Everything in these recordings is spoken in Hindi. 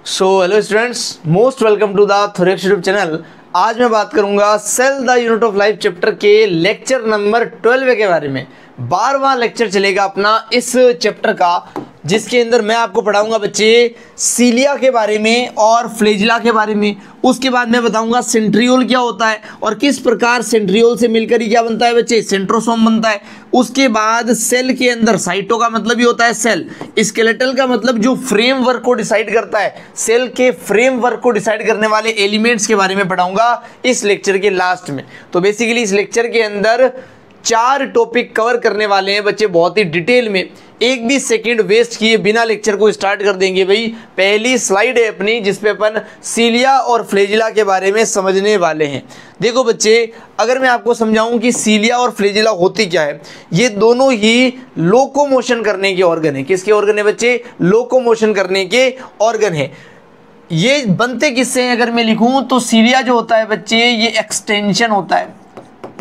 So hello students, most welcome to the Thorax YouTube channel. आज मैं बात करूंगा cell the unit of life chapter के लेक्चर नंबर 12 के बारे में। 12वां लेक्चर चलेगा अपना इस चैप्टर का, जिसके अंदर मैं आपको पढ़ाऊंगा बच्चे सीलिया के बारे में और फ्लेजिला के बारे में। उसके बाद मैं बताऊंगा सेंट्रियोल क्या होता है और किस प्रकार सेंट्रियोल से मिलकर ही क्या बनता है बच्चे, सेंट्रोसोम बनता है। उसके बाद सेल के अंदर साइटो का मतलब ही होता है सेल, स्केलेटल का मतलब जो फ्रेमवर्क को डिसाइड करता है, सेल के फ्रेमवर्क को डिसाइड करने वाले एलिमेंट्स के बारे में पढ़ाऊंगा इस लेक्चर के लास्ट में। तो बेसिकली इस लेक्चर के अंदर 4 टॉपिक कवर करने वाले हैं बच्चे, बहुत ही डिटेल में। एक भी सेकंड वेस्ट किए बिना लेक्चर को स्टार्ट कर देंगे भाई। पहली स्लाइड है अपनी जिसपे अपन सीलिया और फ्लेजिला के बारे में समझने वाले हैं। देखो बच्चे, अगर मैं आपको समझाऊं कि सीलिया और फ्लेजिला होती क्या है, ये दोनों ही लोकोमोशन करने के ऑर्गन है। किसके ऑर्गन है बच्चे? लोकोमोशन करने के ऑर्गन है। ये बनते किससे हैं अगर मैं लिखूं तो सीलिया जो होता है बच्चे, ये एक्सटेंशन होता है,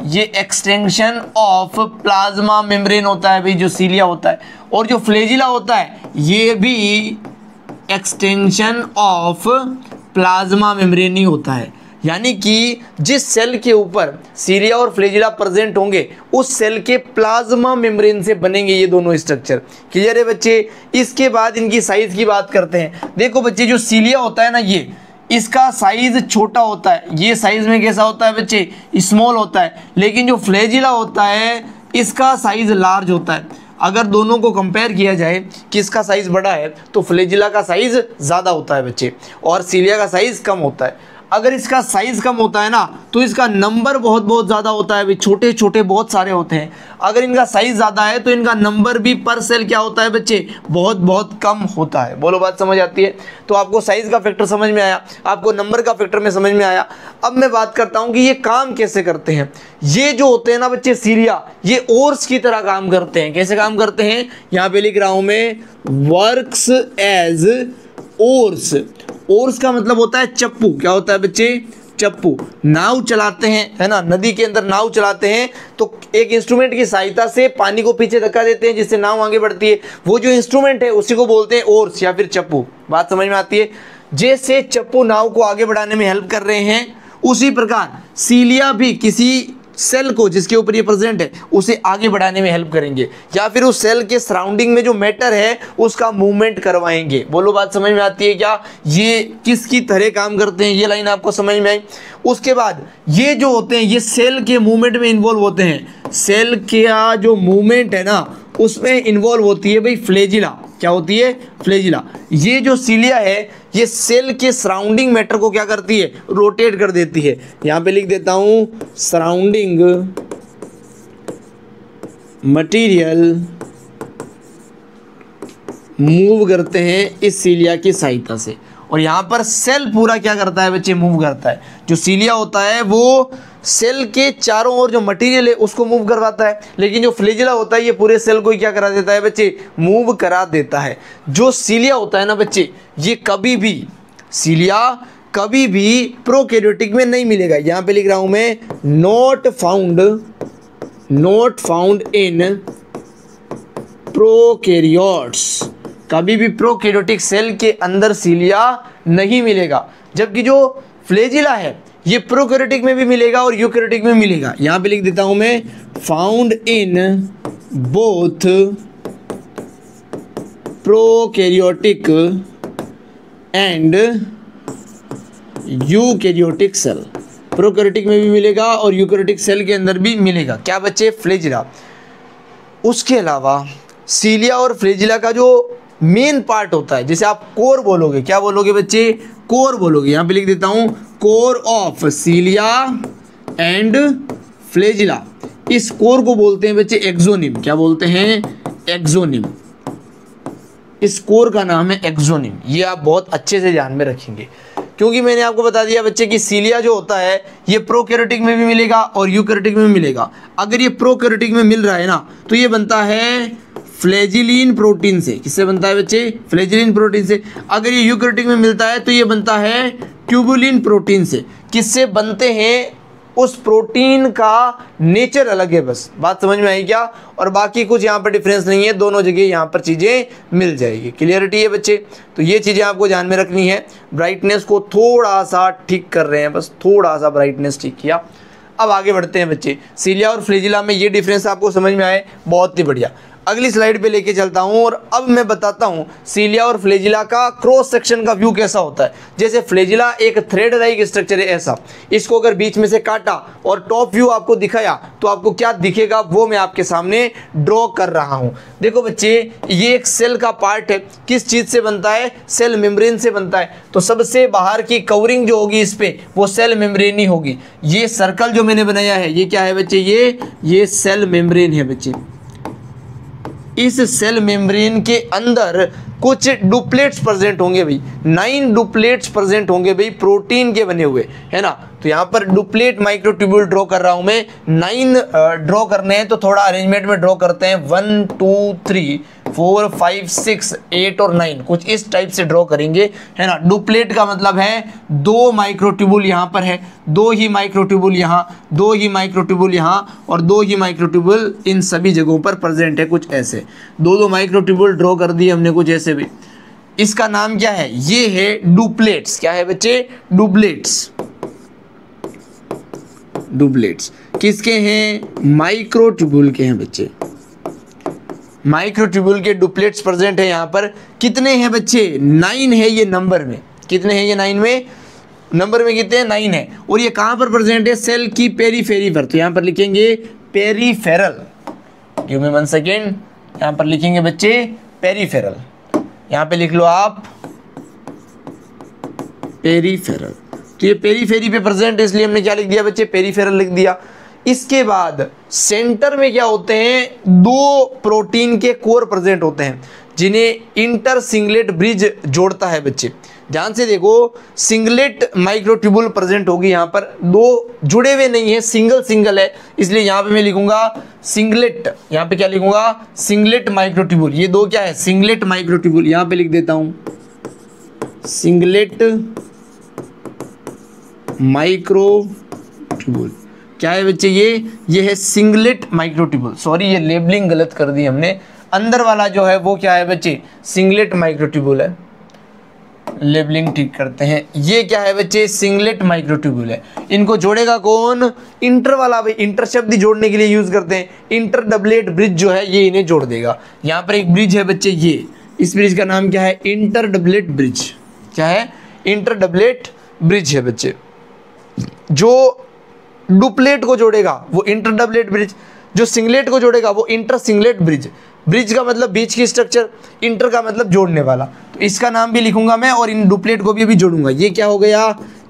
ये एक्सटेंशन ऑफ प्लाज्मा मेम्ब्रेन होता है भाई जो सीलिया होता है। और जो फ्लेजिला होता है ये भी एक्सटेंशन ऑफ प्लाज्मा मेम्ब्रेन ही होता है। यानी कि जिस सेल के ऊपर सीलिया और फ्लेजिला प्रेजेंट होंगे उस सेल के प्लाज्मा मेम्ब्रेन से बनेंगे ये दोनों स्ट्रक्चर। क्लियर है बच्चे? इसके बाद इनकी साइज की बात करते हैं। देखो बच्चे, जो सीलिया होता है ना, ये इसका साइज छोटा होता है, ये साइज में कैसा होता है बच्चे, स्मॉल होता है। लेकिन जो फ्लेजिला होता है इसका साइज लार्ज होता है। अगर दोनों को कंपेयर किया जाए कि इसका साइज बड़ा है तो फ्लेजिला का साइज ज़्यादा होता है बच्चे, और सीलिया का साइज कम होता है। अगर इसका साइज कम होता है ना तो इसका नंबर बहुत ज़्यादा होता है, छोटे छोटे बहुत सारे होते हैं। अगर इनका साइज ज़्यादा है तो इनका नंबर भी पर सेल क्या होता है बच्चे, बहुत कम होता है। बोलो, बात समझ आती है? तो आपको साइज का फैक्टर समझ में आया, आपको नंबर का फैक्टर में समझ में आया। अब मैं बात करता हूँ कि ये काम कैसे करते हैं। ये जो होते हैं ना बच्चे सीलिया, ये ओर्स की तरह काम करते हैं। कैसे काम करते हैं? यहाँ पे लिख रहा हूँ मैं, वर्क्स एज ओर्स। ओर्स का मतलब होता है चप्पू। क्या होता है बच्चे? चप्पू। नाव चलाते हैं, है ना, नदी के अंदर नाव चलाते हैं तो एक इंस्ट्रूमेंट की सहायता से पानी को पीछे धक्का देते हैं जिससे नाव आगे बढ़ती है। वो जो इंस्ट्रूमेंट है उसी को बोलते हैं ओर्स या फिर चप्पू। बात समझ में आती है? जैसे चप्पू नाव को आगे बढ़ाने में हेल्प कर रहे हैं, उसी प्रकार सीलिया भी किसी सेल को जिसके ऊपर ये प्रेजेंट है उसे आगे बढ़ाने में हेल्प करेंगे, या फिर उस सेल के सराउंडिंग में जो मैटर है उसका मूवमेंट करवाएंगे। बोलो, बात समझ में आती है क्या? ये किसकी तरह काम करते हैं, ये लाइन आपको समझ में आई? उसके बाद ये जो होते हैं ये सेल के मूवमेंट में इन्वॉल्व होते हैं। सेल का जो मूवमेंट है ना उसमें इन्वॉल्व होती है भाई फ्लेजिला। क्या होती है? फ्लेजिला। ये जो सीलिया है ये सेल के सराउंडिंग मैटर को क्या करती है? रोटेट कर देती है। यहां पे लिख देता हूं, सराउंडिंग मटेरियल मूव करते हैं इस सीलिया की सहायता से। और यहाँ पर सेल पूरा क्या करता है बच्चे? मूव करता है। जो सीलिया होता है वो सेल के चारों ओर जो मटेरियल है उसको मूव करवाता है, लेकिन जो फ्लेजिला होता है ये पूरे सेल को ही क्या करा देता है बच्चे? मूव करा देता है। जो सीलिया होता है ना बच्चे, ये सीलिया कभी भी प्रोकैरियोटिक में नहीं मिलेगा। यहाँ पे लिख रहा हूँ मैं, नॉट फाउंड इन प्रोकैरियोट्स। कभी भी प्रोकैरियोटिक सेल के अंदर सीलिया नहीं मिलेगा। जबकि जो फ्लेजिला है ये प्रोकैरियोटिक में भी मिलेगा और यूकैरियोटिक में मिलेगा। यहां पे लिख देता हूं मैं, found in both prokaryotic and eukaryotic cell. Prokaryotic में भी मिलेगा और यूकैरियोटिक सेल के अंदर भी मिलेगा। क्या बच्चे? फ्लेजिला। उसके अलावा सीलिया और फ्लेजिला का जो मेन पार्ट होता है, जैसे आप कोर बोलोगे, क्या बोलोगे बच्चे? कोर बोलोगे। यहां पे लिख देता हूं, core of cilia and flagella. इस कोर को बोलते हैं बच्चे एक्सोनिम। क्या बोलते हैं? एक्सोनिम। इस कोर का नाम है एक्सोनिम। ये आप बहुत अच्छे से ध्यान में रखेंगे, क्योंकि मैंने आपको बता दिया बच्चे कि सीलिया जो होता है ये प्रोकैरियोटिक में भी मिलेगा और यूकैरियोटिक में भी मिलेगा। अगर ये प्रोकैरियोटिक में मिल रहा है ना तो ये बनता है फ्लेजिलिन प्रोटीन से। किससे बनता है बच्चे? फ्लेजिलिन प्रोटीन से। अगर ये यूकैरियोटिक में मिलता है तो ये बनता है ट्यूबुलिन प्रोटीन से। किससे बनते हैं? उस प्रोटीन का नेचर अलग है, बस बात समझ में आई क्या। और बाकी कुछ यहाँ पर डिफरेंस नहीं है, दोनों जगह यहाँ पर चीज़ें मिल जाएगी। क्लियरिटी है बच्चे, तो ये चीज़ें आपको ध्यान में रखनी है। ब्राइटनेस को थोड़ा सा ठीक कर रहे हैं, बस थोड़ा सा ब्राइटनेस ठीक किया। अब आगे बढ़ते हैं बच्चे, सीलिया और फ्लैजिला में ये डिफरेंस आपको समझ में आए, बहुत ही बढ़िया। अगली स्लाइड पे लेके चलता हूँ और अब मैं बताता हूँ सीलिया और फ्लैजिला का क्रॉस सेक्शन का व्यू कैसा होता है। जैसे फ्लैजिला एक थ्रेड लाइक स्ट्रक्चर है ऐसा, इसको अगर बीच में से काटा और टॉप व्यू आपको दिखाया तो आपको क्या दिखेगा वो मैं आपके सामने ड्रॉ कर रहा हूँ। देखो बच्चे, ये एक सेल का पार्ट है, किस चीज़ से बनता है, सेल मेम्ब्रेन से बनता है। तो सबसे बाहर की कवरिंग जो होगी इस पे वो सेल मेम्ब्रेन ही होगी। ये सर्कल जो मैंने बनाया है ये क्या है बच्चे, ये सेल मेम्ब्रेन है बच्चे। इस सेल मेम्ब्रेन के अंदर कुछ डुप्लेट्स प्रेजेंट होंगे भाई, 9 डुप्लेट्स प्रेजेंट होंगे भाई, प्रोटीन के बने हुए, है ना। तो यहाँ पर डुप्लेट माइक्रोट्यूब्यूल ड्रॉ कर रहा हूँ मैं, 9 ड्रॉ करने हैं तो थोड़ा अरेंजमेंट में ड्रॉ करते हैं। 1 2 3 4 5 6 8 और 9, कुछ इस टाइप से ड्रॉ करेंगे, है ना। डुप्लेट का मतलब है 2 माइक्रोट्यूब्यूल यहाँ पर है, 2 ही माइक्रोट्यूब्यूल यहाँ, 2 ही माइक्रोट्यूब्यूल यहाँ और 2 ही माइक्रोट्यूब्यूल इन सभी जगहों पर प्रेजेंट है। कुछ ऐसे 2 माइक्रोट्यूब्यूल ड्रॉ कर दिए हमने, कुछ ऐसे भी। इसका नाम क्या है, ये है डुप्लेट्स। क्या है बच्चे, डुप्लेट्स। डुप्लेट्स किसके हैं, माइक्रोट्यूब्यूल के हैं बच्चे। माइक्रोट्यूब्यूल के डुप्लेट्स प्रेजेंट है यहाँ पर। कितने हैं बच्चे, 9 है ये नंबर में। कितने हैं ये 9 में, नंबर में कितने हैं, 9 है। और ये कहाँ पर प्रेजेंट है, सेल की पेरीफेरी पर। तो यहाँ पर लिखेंगे पेरीफेरल, गिव मी 1 सेकेंड, यहाँ पर लिखेंगे बच्चे पेरीफेरल। यहाँ पे लिख लो आप पेरीफेरल। तो ये पेरीफेरी पे प्रेजेंट है, इसलिए हमने क्या लिख दिया बच्चे, पेरीफेरल लिख दिया। इसके बाद सेंटर में क्या होते हैं, 2 प्रोटीन के कोर प्रेजेंट होते हैं जिन्हें इंटर सिंगलेट ब्रिज जोड़ता है बच्चे। ध्यान से देखो, सिंगलेट माइक्रोट्यूब्यूल प्रेजेंट होगी यहाँ पर, 2 जुड़े हुए नहीं है, सिंगल सिंगल है, इसलिए यहाँ पे मैं लिखूंगा सिंगलेट। यहाँ पे क्या लिखूंगा, सिंगलेट माइक्रोट्यूब्यूल। ये 2 क्या है, सिंगलेट माइक्रोट्यूब्यूल। यहाँ पे लिख देता हूँ सिंगलेट माइक्रोट्यूब्यूल। क्या है बच्चे, ये है सिंगलेट माइक्रोट्यूब्यूल। सॉरी, ये लेबलिंग गलत कर दी हमने। अंदर वाला जो है वो क्या है बच्चे, सिंगलेट माइक्रोट्यूब्यूल है। लेबलिंग ठीक करते हैं। ये क्या है बच्चे, सिंगलेट माइक्रोट्यूब्यूल है। इनको जोड़ेगा कौन, इंटर वाला भाई। इंटर शब्द जोड़ने के लिए यूज करते हैं। इंटर डबलेट ब्रिज जो है ये इन्हें जोड़ देगा। यहाँ पर एक ब्रिज है बच्चे, ये इस ब्रिज का नाम क्या है, इंटर डबलेट ब्रिज। क्या है, इंटर डबलेट ब्रिज है बच्चे। जो डुप्लेट को जोड़ेगा वो इंटर डबलेट ब्रिज, जो सिंगलेट को जोड़ेगा वो इंटर सिंगलेट ब्रिज। ब्रिज का मतलब बीच की स्ट्रक्चर, इंटर का मतलब जोड़ने वाला। तो इसका नाम भी लिखूंगा मैं और इन डुप्लेट को भी अभी जोड़ूंगा। ये क्या हो गया,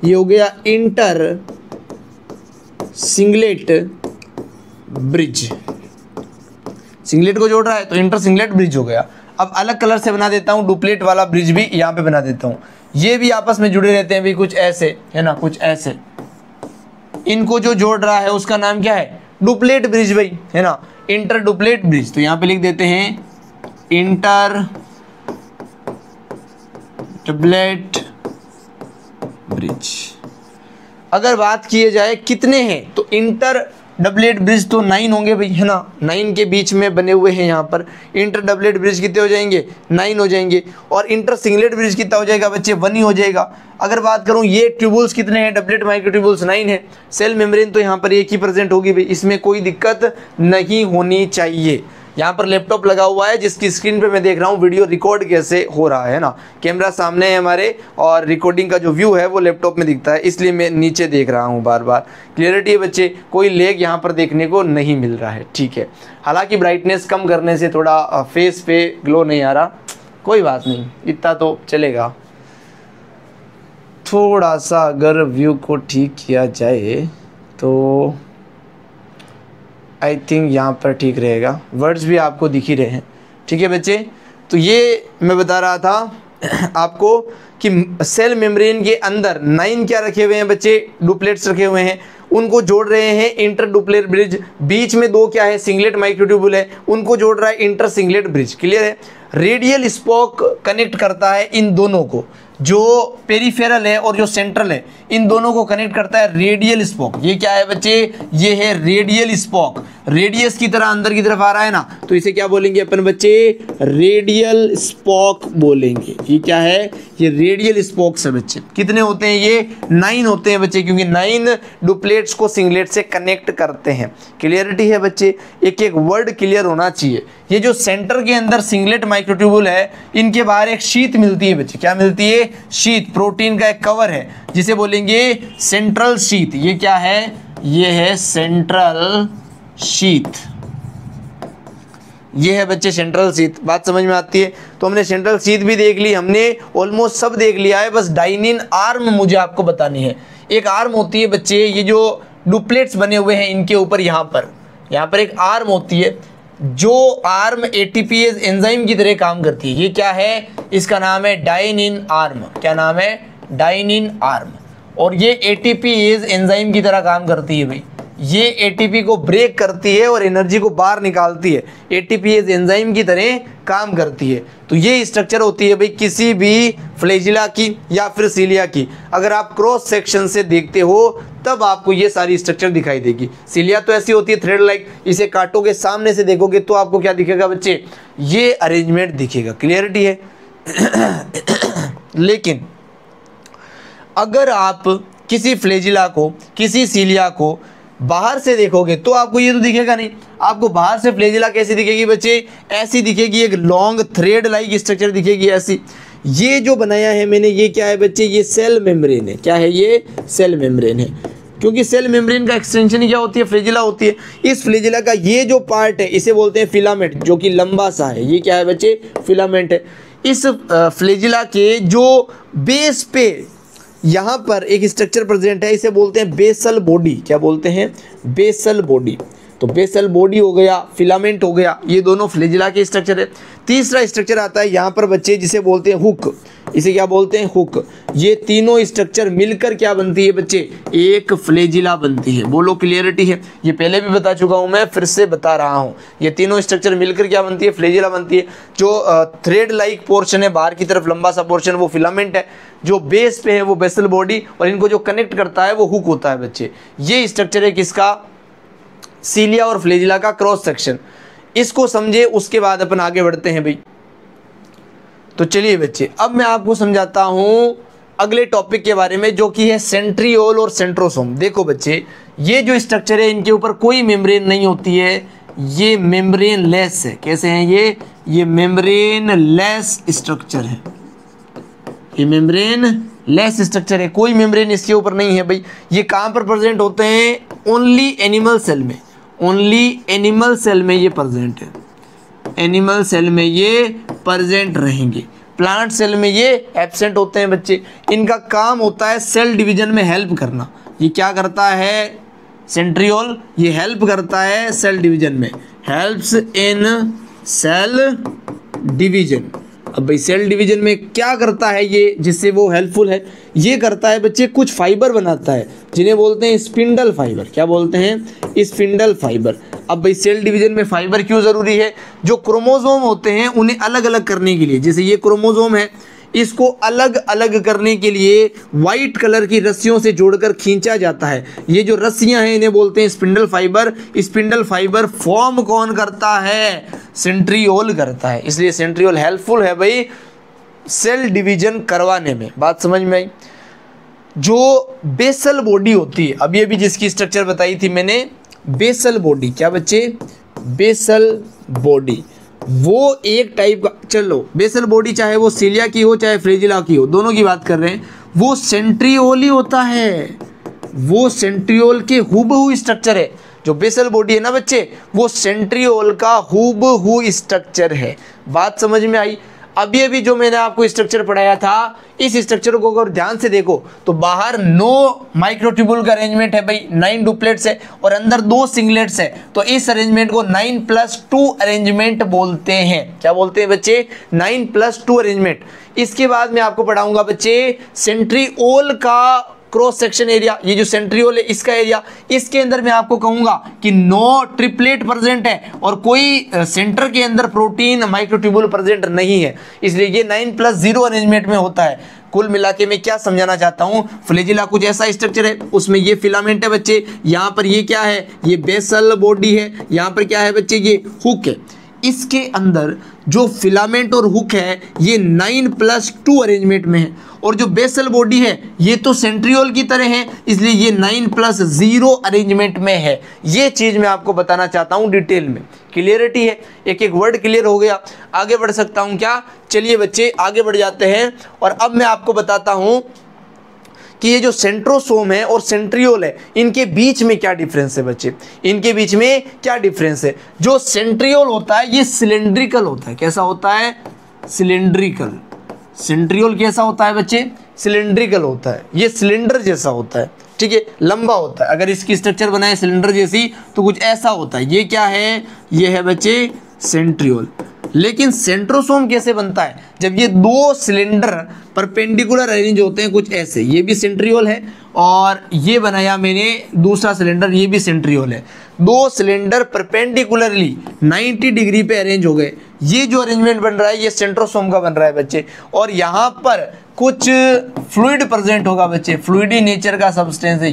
ये हो गया इंटर सिंगलेट ब्रिज। सिंगलेट को जोड़ रहा है तो इंटर सिंगलेट ब्रिज हो गया। अब अलग कलर से बना देता हूँ, डुप्लेट वाला ब्रिज भी यहाँ पे बना देता हूँ। ये भी आपस में जुड़े रहते हैं भी, कुछ ऐसे, है ना, कुछ ऐसे। इनको जो जोड़ रहा है उसका नाम क्या है, डुप्लेट ब्रिज भाई, है ना, इंटर डुप्लेट ब्रिज। तो यहाँ पे लिख देते हैं इंटर डुप्लेट ब्रिज। अगर बात किए जाए कितने हैं, तो इंटर डबलेट ब्रिज तो 9 होंगे भाई, है ना, 9 के बीच में बने हुए हैं। यहाँ पर इंटर डबलेट ब्रिज कितने हो जाएंगे, 9 हो जाएंगे। और इंटर सिंगलेट ब्रिज कितना हो जाएगा बच्चे, 1 ही हो जाएगा। अगर बात करूँ ये ट्यूब्यूल्स कितने हैं, डबलेट माइक्रोट्यूब्यूल्स 9 है। सेल मेम्ब्रेन तो यहाँ पर एक ही प्रेजेंट होगी भाई, इसमें कोई दिक्कत नहीं होनी चाहिए। यहाँ पर लैपटॉप लगा हुआ है जिसकी स्क्रीन पे मैं देख रहा हूँ वीडियो रिकॉर्ड कैसे हो रहा है ना। कैमरा सामने है हमारे और रिकॉर्डिंग का जो व्यू है वो लैपटॉप में दिखता है, इसलिए मैं नीचे देख रहा हूँ बार बार। क्लियरिटी है बच्चे, कोई लेग यहाँ पर देखने को नहीं मिल रहा है, ठीक है। हालांकि ब्राइटनेस कम करने से थोड़ा फेस पे ग्लो नहीं आ रहा, कोई बात नहीं, इतना तो चलेगा। थोड़ा सा अगर व्यू को ठीक किया जाए तो आई थिंक यहाँ पर ठीक रहेगा। वर्ड्स भी आपको दिख ही रहे हैं, ठीक है बच्चे। तो ये मैं बता रहा था आपको कि सेल मेम्ब्रेन के अंदर 9 क्या रखे हुए हैं बच्चे, डुप्लेट्स रखे हुए हैं। उनको जोड़ रहे हैं इंटर डुप्लेट ब्रिज। बीच में 2 क्या है, सिंगलेट माइक्रोट्यूब्यूल है, उनको जोड़ रहा है इंटर सिंगलेट ब्रिज। क्लियर है। रेडियल स्पोक कनेक्ट करता है इन दोनों को, जो पेरिफेरल है और जो सेंट्रल है, इन दोनों को कनेक्ट करता है रेडियल स्पोक। ये क्या है बच्चे, ये है रेडियल स्पोक। रेडियस की तरह अंदर की तरफ आ रहा है ना, तो इसे क्या बोलेंगे अपन बच्चे, रेडियल स्पोक बोलेंगे। ये क्या है, ये रेडियल स्पोक्स है बच्चे। कितने होते हैं ये, 9 होते हैं बच्चे, क्योंकि 9 डुप्लेट्स को सिंगलेट से कनेक्ट करते हैं। क्लियरिटी है बच्चे, एक एक वर्ड क्लियर होना चाहिए। ये जो सेंटर के अंदर सिंगलेट माइक्रोट्यूबुल है, इनके बाहर एक शीट मिलती है बच्चे। क्या मिलती है, शीट। प्रोटीन का एक कवर है जिसे बोलेंगे सेंट्रल शीट। ये क्या है, ये है सेंट्रल शीट। ये है बच्चे सेंट्रल शीट। बात समझ में आती है। तो हमने सेंट्रल शीट भी देख ली, हमने ऑलमोस्ट सब देख लिया है। बस डाइनिन आर्म मुझे आपको बतानी है। एक आर्म होती है बच्चे, ये जो डुप्लेट्स बने हुए हैं इनके ऊपर यहाँ पर एक आर्म होती है, जो आर्म एटीपीएज एंजाइम की तरह काम करती है। ये क्या है, इसका नाम है डाइनिन आर्म। क्या नाम है, डाइनिन आर्म। और ये एटीपीएज एंजाइम की तरह काम करती है भाई। ये एटीपी को ब्रेक करती है और एनर्जी को बाहर निकालती है। एटीपीएज एंजाइम की तरह काम करती है। तो ये स्ट्रक्चर होती है भाई किसी भी फ्लैजिला की या फिर सीलिया की। अगर आप क्रॉस सेक्शन से देखते हो तब आपको ये सारी स्ट्रक्चर दिखाई देगी। सीलिया तो ऐसी होती है थ्रेड लाइक, इसे काटोगे सामने से देखोगे तो आपको क्या दिखेगा बच्चे, ये अरेंजमेंट दिखेगा। क्लियरिटी है। लेकिन अगर आप किसी फ्लैजिला को, किसी सीलिया को बाहर से देखोगे तो आपको ये तो दिखेगा नहीं। आपको बाहर से फ्लैजिला कैसी दिखेगी बच्चे, ऐसी दिखेगी, एक लॉन्ग थ्रेड लाइक स्ट्रक्चर दिखेगी ऐसी। ये जो बनाया है मैंने, ये क्या है बच्चे, ये सेल मेम्ब्रेन है। क्या है, ये सेल मेम्ब्रेन है। क्योंकि सेल मेम्ब्रेन का एक्सटेंशन क्या होती है, फ्लैजिला होती है। इस फ्लैजिला का ये जो पार्ट है इसे बोलते हैं फिलामेंट, जो कि लंबा सा है। ये क्या है बच्चे, फिलामेंट है। इस फ्लैजिला के जो बेस पे यहाँ पर एक स्ट्रक्चर प्रेजेंट है, इसे बोलते हैं बेसल बॉडी। क्या बोलते हैं, बेसल बॉडी। तो बेसल बॉडी हो गया, फिलामेंट हो गया, ये दोनों फ्लैजिला के स्ट्रक्चर है। तीसरा स्ट्रक्चर आता है यहाँ पर बच्चे, जिसे बोलते हैं हुक। इसे क्या बोलते हैं, हुक। ये तीनों स्ट्रक्चर मिलकर क्या बनती है बच्चे, एक फ्लैजिला बनती है। बोलो क्लियरिटी है। ये पहले भी बता चुका हूँ मैं, फिर से बता रहा हूँ। ये तीनों स्ट्रक्चर मिलकर क्या बनती है, फ्लैजिला बनती है। जो थ्रेड लाइक पोर्शन है बाहर की तरफ, लंबा सा पोर्शन, वो फिलामेंट है। जो बेस पे है वो बेसल बॉडी, और इनको जो कनेक्ट करता है वो हुक होता है बच्चे। ये स्ट्रक्चर है किसका, सीलिया और फ्लैजिला का क्रॉस सेक्शन। इसको समझे, उसके बाद अपन आगे बढ़ते हैं भाई। तो चलिए बच्चे, अब मैं आपको समझाता हूं अगले टॉपिक के बारे में, जो कि है सेंट्रियोल और सेंट्रोसोम। देखो बच्चे, ये जो स्ट्रक्चर है इनके ऊपर कोई मेम्ब्रेन नहीं होती है। ये मेम्ब्रेन लेस है। कैसे हैं ये मेम्ब्रेन लेस स्ट्रक्चर है। ये मेम्ब्रेन लेस स्ट्रक्चर है, कोई मेम्ब्रेन इसके ऊपर नहीं है भाई। ये कहाँ पर प्रेजेंट होते हैं, ओनली एनिमल सेल में। ओनली एनिमल सेल में ये प्रेजेंट है। एनिमल सेल में ये प्रेजेंट रहेंगे। प्लांट सेल में ये एब्सेंट होते हैं बच्चे। इनका काम होता है सेल डिवीजन में हेल्प करना। ये क्या करता है, सेंट्रियोल, ये हेल्प करता है सेल डिवीजन में, हेल्प्स इन सेल डिवीजन। अब भाई सेल डिवीजन में क्या करता है ये, जिससे वो हेल्पफुल है, ये करता है बच्चे कुछ फाइबर बनाता है, जिन्हें बोलते हैं स्पिंडल फाइबर। क्या बोलते हैं, स्पिंडल फाइबर। अब भाई सेल डिवीजन में फाइबर क्यों ज़रूरी है, जो क्रोमोसोम होते हैं उन्हें अलग अलग करने के लिए, जैसे ये क्रोमोसोम है, इसको अलग अलग करने के लिए वाइट कलर की रस्सियों से जोड़कर खींचा जाता है। ये जो रस्सियां हैं इन्हें बोलते हैं spindle fibre. Spindle fibre form कौन करता है, सेंट्रियोल करता है। इसलिए सेंट्रियोल हेल्पफुल है भाई सेल डिवीजन करवाने में। बात समझ में आई। जो बेसल बॉडी होती है, अभी अभी जिसकी स्ट्रक्चर बताई थी मैंने, बेसल बॉडी। क्या बच्चे, बेसल बॉडी, वो एक टाइप का, चलो बेसल बॉडी चाहे वो सीलिया की हो चाहे फ्लैजिला की हो, दोनों की बात कर रहे हैं, वो सेंट्रियोल ही होता है। वो सेंट्रियोल के हूबहू स्ट्रक्चर है। जो बेसल बॉडी है ना बच्चे, वो सेंट्रियोल का हूबहू स्ट्रक्चर है। बात समझ में आई। अभी अभी जो मैंने आपको स्ट्रक्चर पढ़ाया था, इस स्ट्रक्चर को अगर ध्यान से देखो तो बाहर 9 माइक्रोट्यूबुल का अरेंजमेंट है भाई, 9 डुप्लेट्स है और अंदर 2 सिंगलेट्स है। तो इस अरेंजमेंट को 9+2 अरेंजमेंट बोलते हैं। क्या बोलते हैं बच्चे, 9+2 अरेंजमेंट। इसके बाद मैं आपको पढ़ाऊंगा बच्चे सेंट्रियोल का क्रॉस सेक्शन एरिया, ये जो सेंट्रियोल है इसका एरिया, इसके अंदर मैं आपको कहूंगा कि 9 ट्रिपलेट प्रेजेंट है और कोई सेंटर के अंदर प्रोटीन माइक्रोट्यूबुल प्रेजेंट नहीं है, इसलिए ये 9+0 अरेंजमेंट में होता है। कुल मिला के मैं क्या समझाना चाहता हूं, फ्लैजिला कुछ ऐसा स्ट्रक्चर है, उसमें ये फिलामेंट है बच्चे, यहाँ पर ये क्या है, ये बेसल बॉडी है, यहाँ पर क्या है बच्चे, ये हुक है। इसके अंदर जो फिलामेंट और हुक है ये 9+2 अरेंजमेंट में है, और जो बेसल बॉडी है ये तो सेंट्रियोल की तरह है, इसलिए ये 9+0 अरेंजमेंट में है। ये चीज़ मैं आपको बताना चाहता हूँ डिटेल में। क्लियरिटी है, एक एक वर्ड क्लियर हो गया, आगे बढ़ सकता हूँ क्या? चलिए बच्चे आगे बढ़ जाते हैं, और अब मैं आपको बताता हूँ कि ये जो सेंट्रोसोम है और सेंट्रियोल है इनके बीच में क्या डिफरेंस है बच्चे, इनके बीच में क्या डिफरेंस है। जो सेंट्रियोल होता है ये सिलेंड्रिकल होता है, कैसा होता है? सिलेंड्रिकल। सेंट्रियोल कैसा होता है बच्चे? सिलेंड्रिकल होता है, ये सिलेंडर जैसा होता है, ठीक है, लंबा होता है। अगर इसकी स्ट्रक्चर बनाए सिलेंडर जैसी तो कुछ ऐसा होता है। ये क्या है? ये है बच्चे सेंट्रियोल। लेकिन सेंट्रोसोम कैसे बनता है? जब ये दो सिलेंडर परपेंडिकुलर अरेंज होते हैं कुछ ऐसे, ये भी सेंट्रियोल है और ये बनाया मैंने दूसरा सिलेंडर, ये भी सेंट्रियोल है। दो सिलेंडर परपेंडिकुलरली 90 डिग्री पे अरेंज हो गए, ये जो अरेंजमेंट बन रहा है ये सेंट्रोसोम का बन रहा है बच्चे। और यहाँ पर कुछ फ्लूइड प्रेजेंट होगा बच्चे, फ्लूइडी नेचर का सब्सटेंस है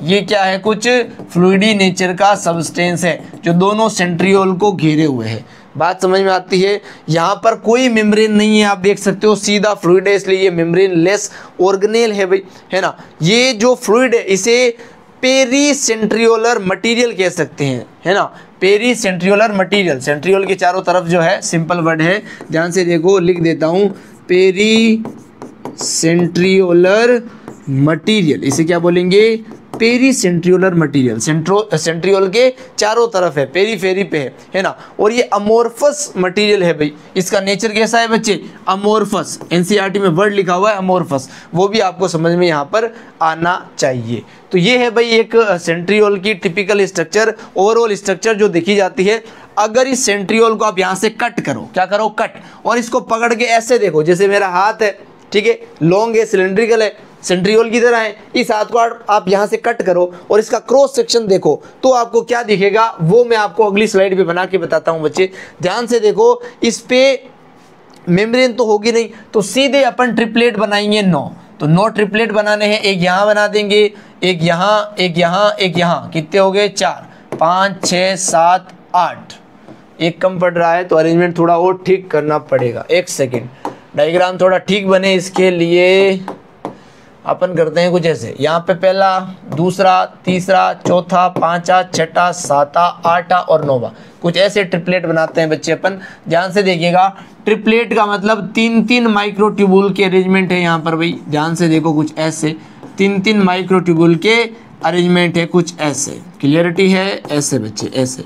ये क्या है? कुछ फ्लूइडी नेचर का सब्सटेंस है जो दोनों सेंट्रियोल को घेरे हुए है। बात समझ में आती है? यहाँ पर कोई मेम्ब्रेन नहीं है, आप देख सकते हो, सीधा फ्लूइड है, इसलिए ये मेम्ब्रेन लेस ऑर्गेनेल है भाई, है ना। ये जो फ्लूइड है इसे पेरीसेंट्रियोलर मटेरियल कह सकते हैं, है ना, पेरीसेंट्रियोलर मटेरियल। सेंट्रियोल के चारों तरफ जो है सिंपल वर्ड है, ध्यान से देखो, लिख देता हूँ, पेरीसेंट्रियोलर मटेरियल, इसे क्या बोलेंगे? Pericentriolar material. सेंट्रियोल के चारों तरफ है, पेरीफेरी पे है ना। और ये अमोर्फस मटेरियल है भाई, इसका नेचर कैसा है बच्चे? अमोर्फस। एनसीईआरटी में वर्ड लिखा हुआ है अमोर्फस, वो भी आपको समझ में यहाँ पर आना चाहिए। तो ये है भाई एक सेंट्रियोल की टिपिकल स्ट्रक्चर, ओवरऑल स्ट्रक्चर जो देखी जाती है। अगर इस सेंट्रियोल को आप यहाँ से कट करो, क्या करो? कट, और इसको पकड़ के ऐसे देखो, जैसे मेरा हाथ है, ठीक है, लॉन्ग है, सिलेंड्रिकल है, सेंट्रियोल की तरह है। इस हाथ को आप यहाँ से कट करो और इसका क्रॉस सेक्शन देखो तो आपको क्या दिखेगा, वो मैं आपको अगली स्लाइड पे बना के बताता हूँ बच्चे। ध्यान से देखो, इस पे मेम्ब्रेन तो होगी नहीं, तो सीधे अपन ट्रिपलेट बनाएंगे 9। तो 9 ट्रिपलेट बनाने हैं, एक यहाँ बना देंगे, एक यहाँ, एक यहाँ, एक यहाँ, कितने हो गए? 4, 5, 6, 7, 8। एक कम पड़ रहा है तो अरेंजमेंट थोड़ा और ठीक करना पड़ेगा। एक सेकेंड, डायग्राम थोड़ा ठीक बने इसके लिए अपन करते हैं कुछ ऐसे, यहाँ पे पहला, दूसरा, तीसरा, चौथा, पांचवा, छठा, सातवां, आठवां और 9वां, कुछ ऐसे ट्रिपलेट बनाते हैं बच्चे अपन। ध्यान से देखिएगा, ट्रिपलेट का मतलब 3-3 माइक्रोट्यूबुल के अरेंजमेंट है यहाँ पर भाई। ध्यान से देखो, कुछ ऐसे 3-3 माइक्रोट्यूबुल के अरेंजमेंट है, कुछ ऐसे। क्लियरिटी है? ऐसे बच्चे, ऐसे।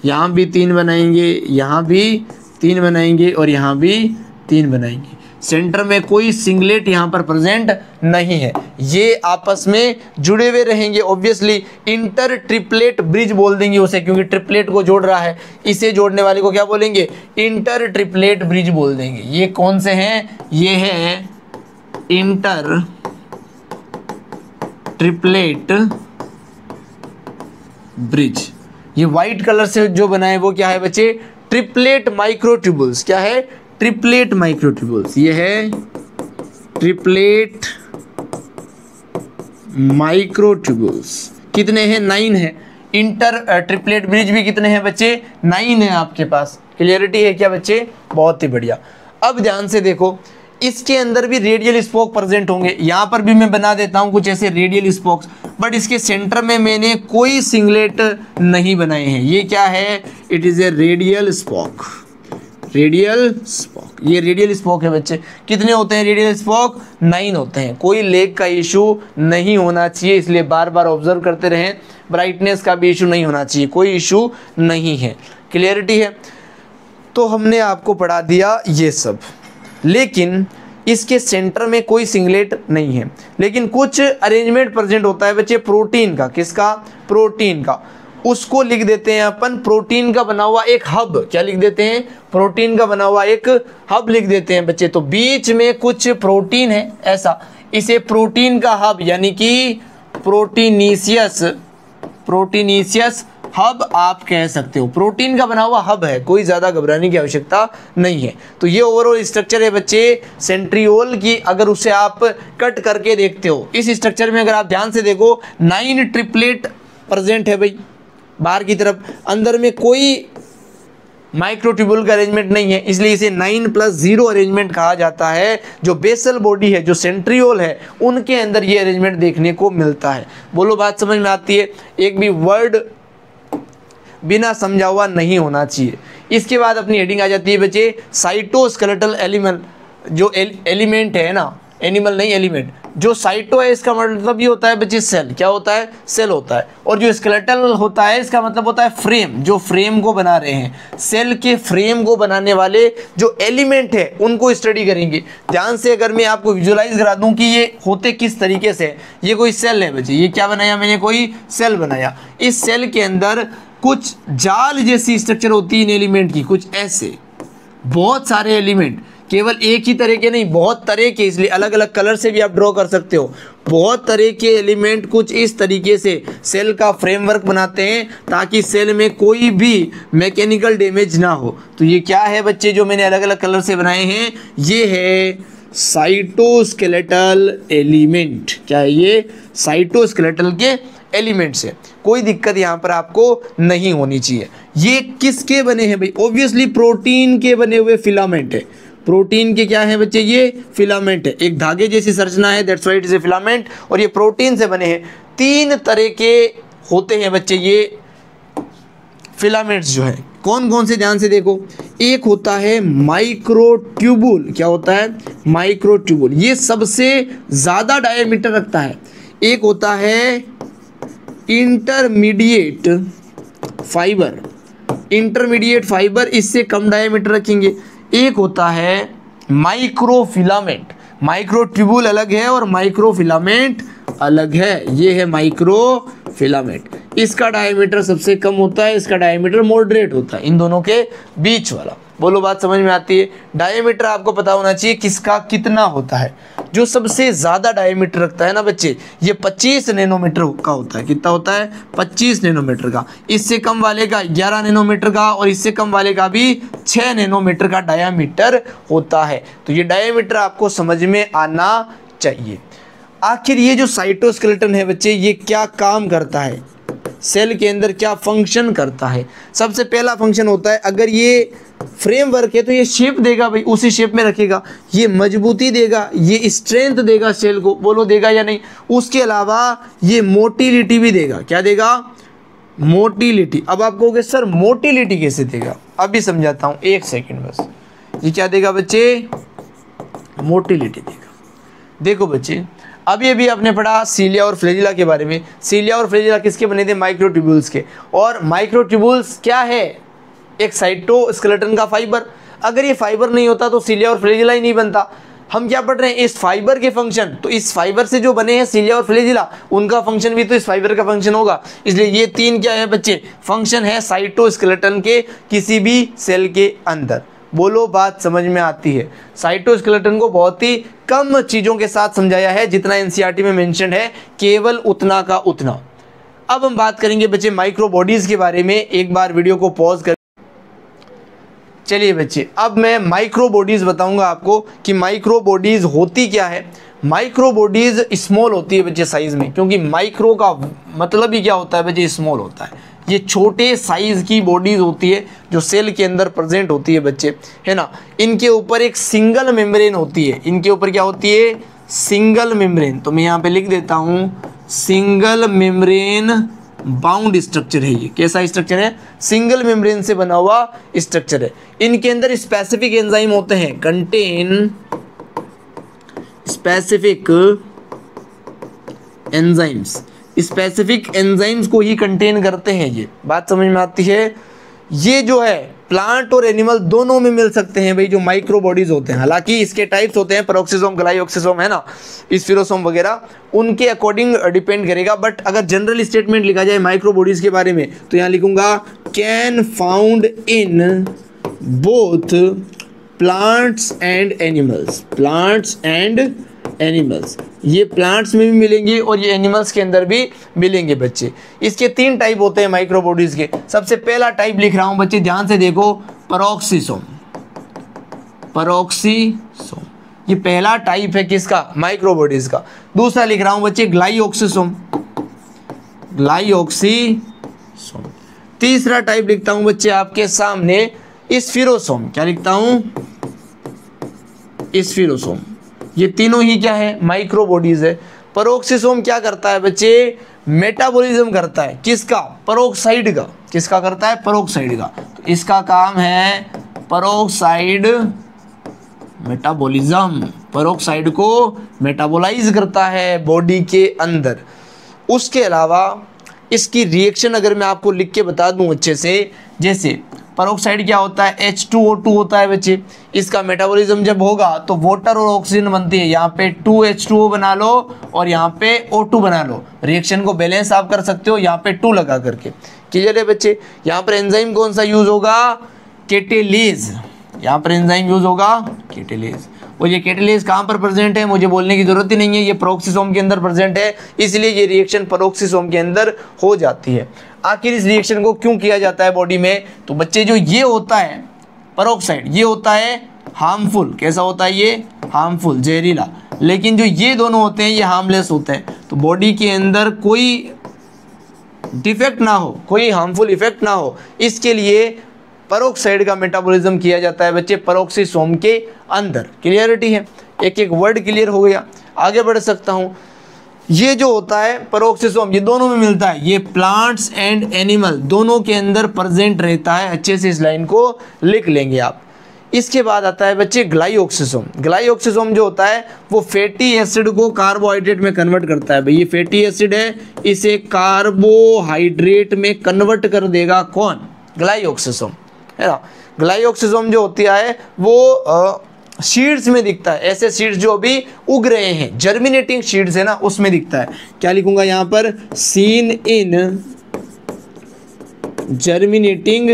यहाँ भी 3 बनाएंगे, यहाँ भी 3 बनाएंगे और यहाँ भी 3 बनाएंगे। सेंटर में कोई सिंगलेट यहाँ पर प्रेजेंट नहीं है, ये आपस में जुड़े हुए रहेंगे। ऑब्वियसली इंटर ट्रिपलेट ब्रिज बोल देंगे उसे, क्योंकि ट्रिपलेट को जोड़ रहा है, इसे जोड़ने वाले को क्या बोलेंगे? इंटर ट्रिपलेट ब्रिज बोल देंगे। ये कौन से हैं? ये है इंटर ट्रिपलेट ब्रिज। ये व्हाइट कलर से जो बना है वो क्या है बच्चे? Triplet microtubules. क्या है? Triplet microtubules. ये है ट्रिपलेट माइक्रोट्यूबुल्स। कितने हैं? 9 है। इंटर ट्रिपलेट ब्रिज भी कितने हैं बच्चे? 9 है आपके पास। क्लियरिटी है क्या बच्चे? बहुत ही बढ़िया। अब ध्यान से देखो, इसके अंदर भी रेडियल स्पोक प्रेजेंट होंगे। यहाँ पर भी मैं बना देता हूँ कुछ ऐसे रेडियल स्पोक्स, बट इसके सेंटर में मैंने कोई सिंगलेट नहीं बनाए हैं। ये क्या है? It is a radial spoke. Radial spoke, ये रेडियल स्पोक है बच्चे। कितने होते हैं रेडियल स्पोक? 9 होते हैं। कोई लेग का इशू नहीं होना चाहिए, इसलिए बार बार ऑब्जर्व करते रहें। ब्राइटनेस का भी इशू नहीं होना चाहिए, कोई इशू नहीं है। क्लियरिटी है? तो हमने आपको पढ़ा दिया ये सब, लेकिन इसके सेंटर में कोई सिंगलेट नहीं है, लेकिन कुछ अरेंजमेंट प्रेजेंट होता है बच्चे प्रोटीन का। किसका? प्रोटीन का। उसको लिख देते हैं अपन प्रोटीन का बना हुआ एक हब। क्या लिख देते हैं? प्रोटीन का बना हुआ एक हब लिख देते हैं बच्चे। तो बीच में कुछ प्रोटीन है ऐसा, इसे प्रोटीन का हब यानी कि प्रोटीनिशियस हब आप कह सकते हो। प्रोटीन का बना हुआ हब है, कोई ज़्यादा घबराने की आवश्यकता नहीं है। तो ये ओवरऑल स्ट्रक्चर है बच्चे सेंट्रियोल की। अगर उसे आप कट करके देखते हो, इस स्ट्रक्चर में अगर आप ध्यान से देखो 9 ट्रिपलेट प्रेजेंट है भाई बाहर की तरफ, अंदर में कोई माइक्रोट्यूबुल का अरेंजमेंट नहीं है, इसलिए इसे 9+0 अरेंजमेंट कहा जाता है। जो बेसल बॉडी है, जो सेंट्रियोल है, उनके अंदर ये अरेंजमेंट देखने को मिलता है। बोलो बात समझ में आती है? एक भी वर्ड बिना समझा हुआ नहीं होना चाहिए। इसके बाद अपनी हेडिंग आ जाती है बच्चे साइटोस्केलेटल एलिमेंट। जो एलिमेंट है ना, एनिमल नहीं एलिमेंट, जो साइटो है इसका मतलब ये होता है बच्चे सेल। क्या होता है? सेल होता है। और जो स्केलेटल होता है इसका मतलब होता है फ्रेम, जो फ्रेम को बना रहे हैं। सेल के फ्रेम को बनाने वाले जो एलिमेंट है उनको स्टडी करेंगे ध्यान से। अगर मैं आपको विजुलाइज करा दूं कि ये होते किस तरीके से, ये कोई सेल है बच्चे, ये क्या बनाया मैंने? कोई सेल बनाया। इस सेल के अंदर कुछ जाल जैसी स्ट्रक्चर होती है इन एलिमेंट की, कुछ ऐसे बहुत सारे एलिमेंट, केवल एक ही तरह के नहीं, बहुत तरह के, इसलिए अलग अलग कलर से भी आप ड्रॉ कर सकते हो। बहुत तरह के एलिमेंट कुछ इस तरीके से सेल का फ्रेमवर्क बनाते हैं ताकि सेल में कोई भी मैकेनिकल डैमेज ना हो। तो ये क्या है बच्चे जो मैंने अलग अलग कलर से बनाए हैं? ये है साइटोस्केलेटल एलिमेंट। क्या है ये? साइटोस्केलेटल के एलिमेंट्स है। कोई दिक्कत यहाँ पर आपको नहीं होनी चाहिए। ये किसके बने हैं भाई? ऑब्वियसली प्रोटीन के बने हुए फिलामेंट है। प्रोटीन के क्या है बच्चे? ये फिलामेंट है, एक धागे जैसी संरचना है, that's why it is a filament. और ये प्रोटीन से बने हैं। 3 तरह के होते हैं बच्चे ये फिलामेंट्स जो है। कौन कौन से? ध्यान से देखो। एक होता है माइक्रोट्यूबुल। क्या होता है? माइक्रोट्यूबुल। ये सबसे ज़्यादा डायमीटर रखता है। एक होता है इंटरमीडिएट फाइबर, इससे कम डायमीटर रखेंगे। एक होता है माइक्रोफिलामेंट। माइक्रोट्यूबुल अलग है और माइक्रोफिलामेंट अलग है। ये है माइक्रोफिलामेंट। इसका डायमीटर सबसे कम होता है, इसका डायमीटर मॉडरेट होता है, इन दोनों के बीच वाला। बोलो बात समझ में आती है? डायमीटर आपको पता होना चाहिए किसका कितना होता है। जो सबसे ज़्यादा डायमीटर रखता है ना बच्चे, ये 25 नैनोमीटर का होता है। कितना होता है? 25 नैनोमीटर का। इससे कम वाले का 11 नैनोमीटर का, और इससे कम वाले का भी 6 नैनोमीटर का डायमीटर होता है। तो ये डायमीटर आपको समझ में आना चाहिए। आखिर ये जो साइटोस्केलेटन है बच्चे, ये क्या काम करता है? सेल के अंदर क्या फंक्शन करता है? सबसे पहला फंक्शन होता है, अगर ये फ्रेमवर्क है तो ये शेप देगा भाई, उसी शेप में रखेगा। ये मजबूती देगा, ये स्ट्रेंथ देगा सेल को। बोलो देगा या नहीं? उसके अलावा ये मोटिलिटी भी देगा। क्या देगा? मोटिलिटी। अब आप कहोगे सर मोटिलिटी कैसे देगा? अभी समझाता हूँ, एक सेकेंड बस। ये क्या देगा बच्चे? मोटिलिटी देगा। देखो बच्चे, अभी आपने पढ़ा सीलिया और फ्लैजिला के बारे में। सीलिया और फ्लैजिला किसके बने थे? माइक्रोट्यूबुल्स के। और माइक्रोट्यूबुल्स क्या है? एक साइटोस्केलेटन का फाइबर। अगर ये फाइबर नहीं होता तो सीलिया और फ्लैजिला ही नहीं बनता। हम क्या पढ़ रहे हैं? इस फाइबर के फंक्शन। तो इस फाइबर से जो बने हैं सीलिया और फ्लैजिला, उनका फंक्शन भी तो इस फाइबर का फंक्शन होगा। इसलिए ये 3 क्या है बच्चे? फंक्शन है साइटोस्केलेटन के किसी भी सेल के अंदर। बोलो बात समझ में आती है? साइटोस्केलेटन को बहुत ही कम चीज़ों के साथ समझाया है, जितना एनसीईआरटी में मेंशन है, केवल उतना का उतना। अब हम बात करेंगे बच्चे माइक्रो बॉडीज़ के बारे में। एक बार वीडियो को पॉज कर चलिए बच्चे, अब मैं माइक्रो बॉडीज़ बताऊंगा आपको कि माइक्रो बॉडीज़ होती क्या है। माइक्रो बॉडीज़ स्मॉल होती है बच्चे साइज़ में, क्योंकि माइक्रो का मतलब ही क्या होता है बच्चे? स्मॉल होता है। ये छोटे साइज़ की बॉडीज़ होती है जो सेल के अंदर प्रेजेंट होती है बच्चे, है ना। इनके ऊपर एक सिंगल मेम्ब्रेन होती है। इनके ऊपर क्या होती है? Single membrane. तो मैं यहाँ पे लिख देता हूँ, सिंगल मेम्ब्रेन बाउंड स्ट्रक्चर है। ये कैसा स्ट्रक्चर है? सिंगल मेम्ब्रेन से बना हुआ स्ट्रक्चर है। इनके अंदर स्पेसिफिक एंजाइम होते हैं, contain specific enzymes. Specific enzymes को ही कंटेन करते हैं। ये बात समझ में आती है? ये जो है प्लांट और एनिमल दोनों में मिल सकते हैं भाई जो माइक्रो बॉडीज होते हैं। हालांकि इसके टाइप्स होते हैं पेरोक्सिसोम, ग्लाइऑक्सिसोम है ना, स्फीरोसोम वगैरह, उनके अकॉर्डिंग डिपेंड करेगा। बट अगर जनरल स्टेटमेंट लिखा जाए माइक्रो बॉडीज के बारे में तो यहाँ लिखूंगा can found in both plants and animals. Plants and animals, ये प्लांट्स में भी मिलेंगे और ये एनिमल्स के अंदर भी मिलेंगे बच्चे। इसके 3 टाइप होते हैं माइक्रो बॉडीज के। सबसे पहला टाइप लिख रहा हूं बच्चे, ध्यान से देखो, पेरोक्सिसोम। पेरोक्सिसोम ये पहला टाइप है किसका, माइक्रो बॉडीज का। दूसरा लिख रहा हूं बच्चे ग्लाइऑक्सिसोम। ग्लाइऑक्सिसोम। तीसरा टाइप लिखता हूं बच्चे आपके सामने स्फीरोसोम। क्या लिखता हूं, स्फीरोसोम। ये तीनों ही क्या है, माइक्रो बॉडीज है। पेरोक्सिसोम क्या करता है बच्चे, मेटाबॉलिज्म करता है किसका, पेरोक्साइड का। किसका करता है, पेरोक्साइड का। तो इसका काम है पेरोक्साइड मेटाबॉलिज्म, पेरोक्साइड को मेटाबोलाइज करता है बॉडी के अंदर। उसके अलावा इसकी रिएक्शन अगर मैं आपको लिख के बता दूं अच्छे से, जैसे पेरोक्साइड क्या होता है, H2O2 होता है बच्चे। इसका मेटाबॉलिज्म जब होगा तो वाटर और ऑक्सीजन बनती है। यहाँ पे 2H2O बना लो और यहाँ पे O2 बना लो। रिएक्शन को बैलेंस आप कर सकते हो यहाँ पे 2 लगा करके। क्लियर है बच्चे। यहाँ पर एंजाइम कौन सा यूज होगा, केटेलेज। यहाँ पर एंजाइम यूज होगा केटेलेज। और ये केटेलेज कहाँ पर प्रेजेंट है मुझे बोलने की जरूरत ही नहीं है, ये पेरोक्सिसोम के अंदर प्रेजेंट है, इसलिए ये रिएक्शन पेरोक्सिसोम के अंदर हो जाती है। आखिर इस रिएक्शन को क्यों किया जाता है बॉडी में, तो बच्चे जो ये होता है पेरोक्साइड, ये होता है हार्मफुल। कैसा होता है ये, हार्मफुल, जहरीला। लेकिन जो ये दोनों होते हैं ये हार्मलेस होते हैं। तो बॉडी के अंदर कोई डिफेक्ट ना हो, कोई हार्मफुल इफेक्ट ना हो, इसके लिए पेरोक्साइड का मेटाबॉलिज्म किया जाता है बच्चे पेरोक्सिसोम के अंदर। क्लियरिटी है, एक एक वर्ड क्लियर हो गया। आगे बढ़ सकता हूँ। ये जो होता है पेरोक्सिसोम, ये दोनों में मिलता है, ये प्लांट्स एंड एनिमल दोनों के अंदर प्रेजेंट रहता है। अच्छे से इस लाइन को लिख लेंगे आप। इसके बाद आता है बच्चे ग्लाइऑक्सिसोम। ग्लाइऑक्सिसोम जो होता है वो फैटी एसिड को कार्बोहाइड्रेट में कन्वर्ट करता है। भाई ये फैटी एसिड है, इसे कार्बोहाइड्रेट में कन्वर्ट कर देगा कौन, ग्लाइऑक्सिसोम, है ना। ग्लाइऑक्सिसोम जो होती है वो सीड्स में दिखता है। ऐसे सीड्स जो अभी उग रहे हैं, जर्मिनेटिंग सीड्स है ना, उसमें दिखता है। क्या लिखूंगा यहाँ पर, सीन इन जर्मिनेटिंग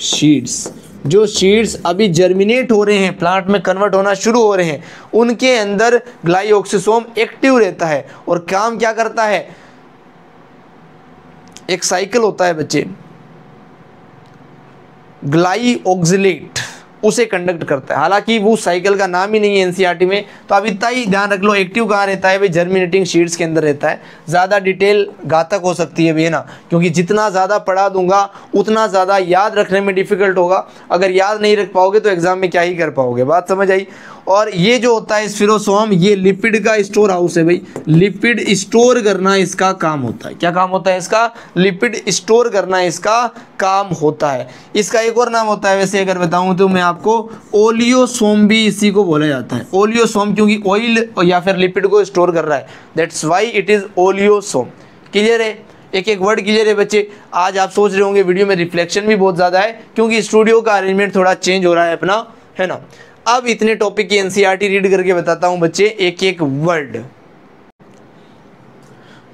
सीड्स। जो सीड्स अभी जर्मिनेट हो रहे हैं, प्लांट में कन्वर्ट होना शुरू हो रहे हैं, उनके अंदर ग्लाइऑक्सिसोम एक्टिव रहता है। और काम क्या करता है, एक साइकिल होता है बच्चे, ग्लाइऑक्सिलेट, उसे कंडक्ट करता है। हालांकि वो साइकिल का नाम ही नहीं है एनसीईआरटी में, तो अब इतना ही ध्यान रख लो। एक्टिव कहाँ रहता है भाई, जर्मिनेटिंग सीड्स के अंदर रहता है। ज़्यादा डिटेल घातक हो सकती है भी, है ना, क्योंकि जितना ज़्यादा पढ़ा दूंगा उतना ज़्यादा याद रखने में डिफिकल्ट होगा। अगर याद नहीं रख पाओगे तो एग्जाम में क्या ही कर पाओगे, बात समझ आई। और ये जो होता है स्फीरोसोम, ये लिपिड का स्टोर हाउस है भाई। लिपिड स्टोर करना इसका काम होता है। क्या काम होता है इसका, लिपिड स्टोर करना इसका काम होता है। इसका एक और नाम होता है वैसे अगर बताऊं तो मैं आपको, ओलियोसोम भी इसी को बोला जाता है। ओलियोसोम क्योंकि ऑयल या फिर लिपिड को स्टोर कर रहा है, that's why it is oleosome. Clear है, एक एक वर्ड क्लियर है बच्चे। आज आप सोच रहे होंगे वीडियो में रिफ्लेक्शन भी बहुत ज़्यादा है क्योंकि स्टूडियो का अरेंजमेंट थोड़ा चेंज हो रहा है अपना, है ना। अब इतने टॉपिक की एनसीईआरटी रीड करके बताता हूं बच्चे एक एक वर्ड।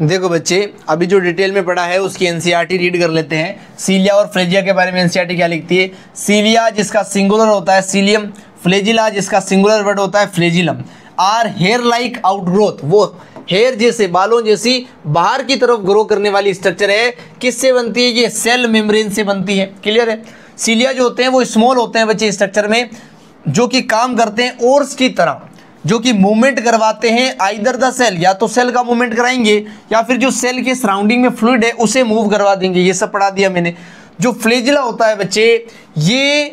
देखो बच्चे, अभी जो डिटेल में पढ़ा है उसकी एनसीईआरटी रीड कर लेते हैं। सीलिया और फ्लेजिया के बारे में एनसीईआरटी क्या लिखती है, सीलिया जिसका सिंगुलर होता है सीलियम, फ्लेजिला जिसका सिंगुलर वर्ड होता है flagellum, are hair like outgrowth, वो हेयर जैसे, बालों जैसी बाहर की तरफ ग्रो करने वाली स्ट्रक्चर है। किससे बनती है, ये सेल मेम्ब्रेन से बनती है। क्लियर है। सीलिया जो होते हैं वो स्मॉल होते हैं बच्चे स्ट्रक्चर में, जो कि काम करते हैं ओर्स की तरह, जो कि मूवमेंट करवाते हैं आइदर द सेल, या तो सेल का मूवमेंट कराएंगे या फिर जो सेल के सराउंडिंग में फ्लूइड है उसे मूव करवा देंगे। ये सब पढ़ा दिया मैंने। जो फ्लेजिला होता है बच्चे, ये